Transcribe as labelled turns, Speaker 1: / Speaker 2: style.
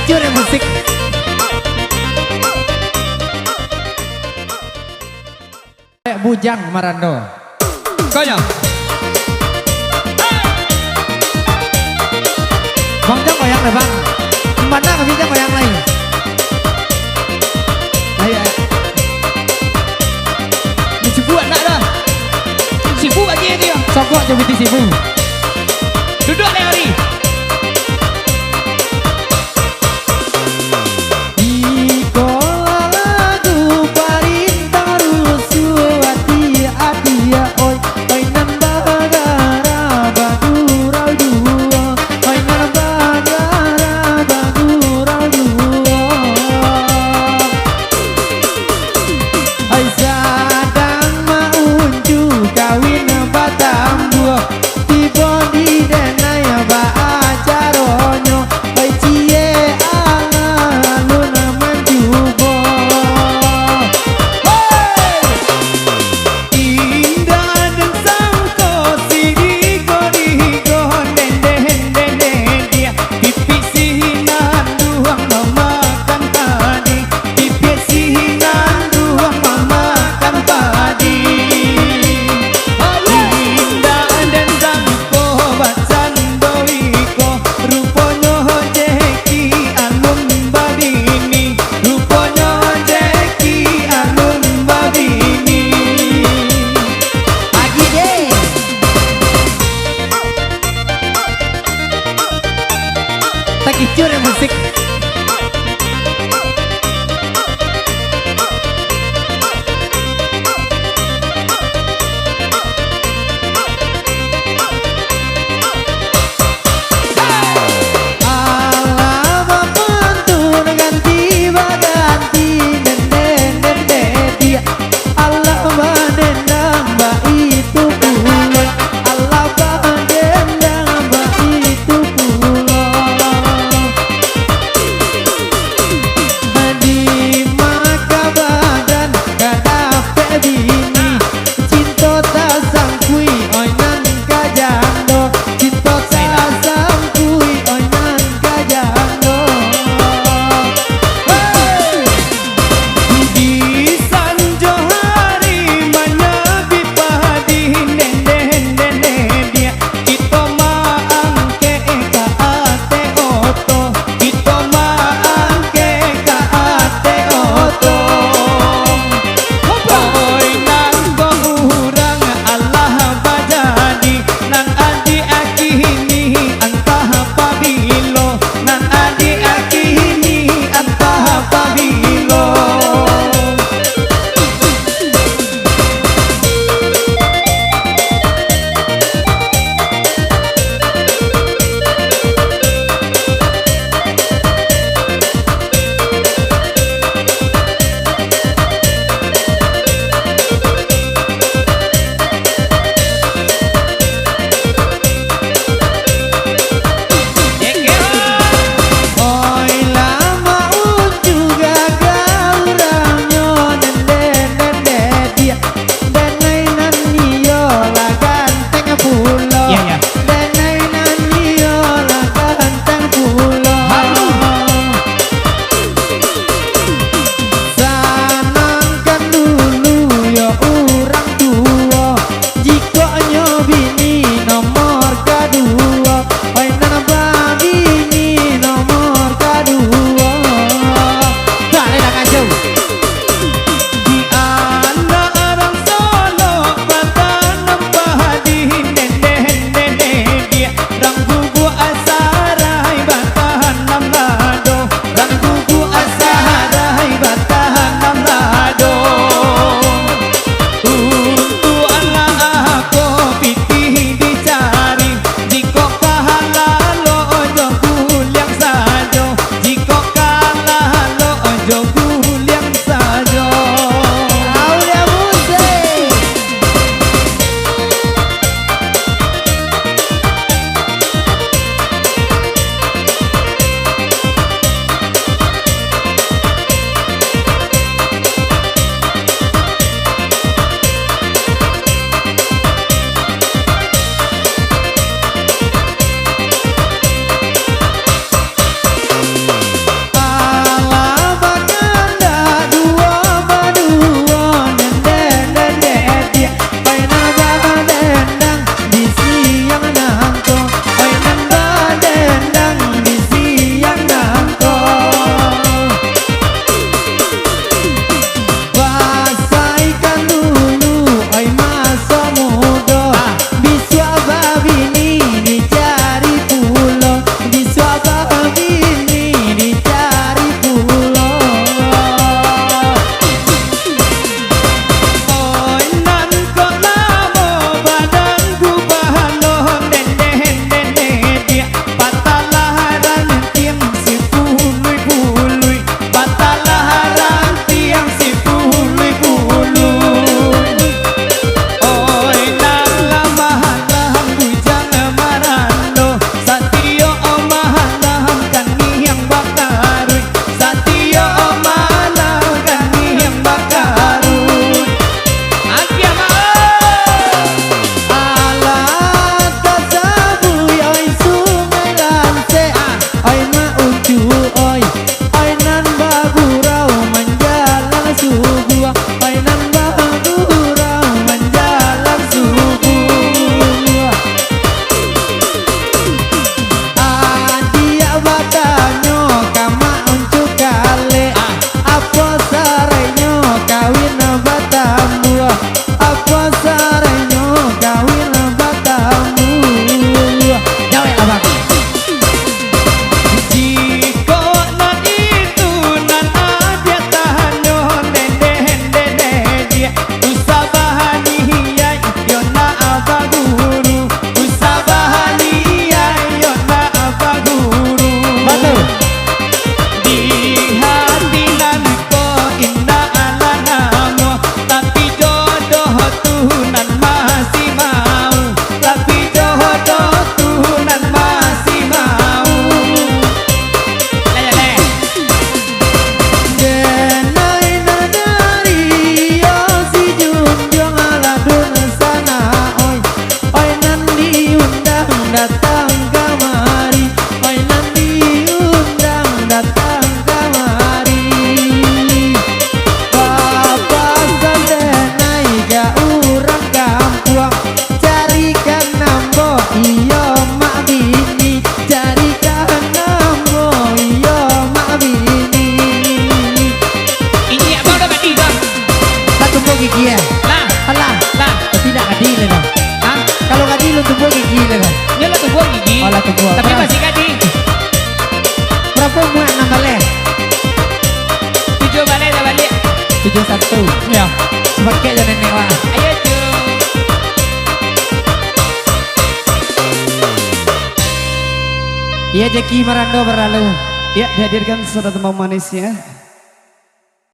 Speaker 1: kicur ya musik. Bujang Marando.
Speaker 2: Kaya.
Speaker 1: Bang Jang goyang deh bang. Mana nggak bisa goyang lain? Ayo.
Speaker 2: Sibu anak dah. Sibu lagi itu ya.
Speaker 1: Sokok coba di sibu.
Speaker 2: Duduk deh hari.
Speaker 1: Kicur ya musik. gigi ya.
Speaker 2: Lah,
Speaker 1: Alah,
Speaker 2: lah.
Speaker 1: tidak adil ya.
Speaker 2: Hah?
Speaker 1: Kalau nggak adil untuk buang gigi ya.
Speaker 2: Dia lah tuh buang gigi.
Speaker 1: Oh, lah tuh buang.
Speaker 2: Tapi
Speaker 1: Berapa?
Speaker 2: masih gading.
Speaker 1: Berapa muat nambah leh?
Speaker 2: 7 balik dah balik.
Speaker 1: 71.
Speaker 2: Ya.
Speaker 1: Sebagai aja nenek wah.
Speaker 2: Ayo cu.
Speaker 1: Iya Jeki Marando berlalu. Ya dihadirkan saudara teman manisnya.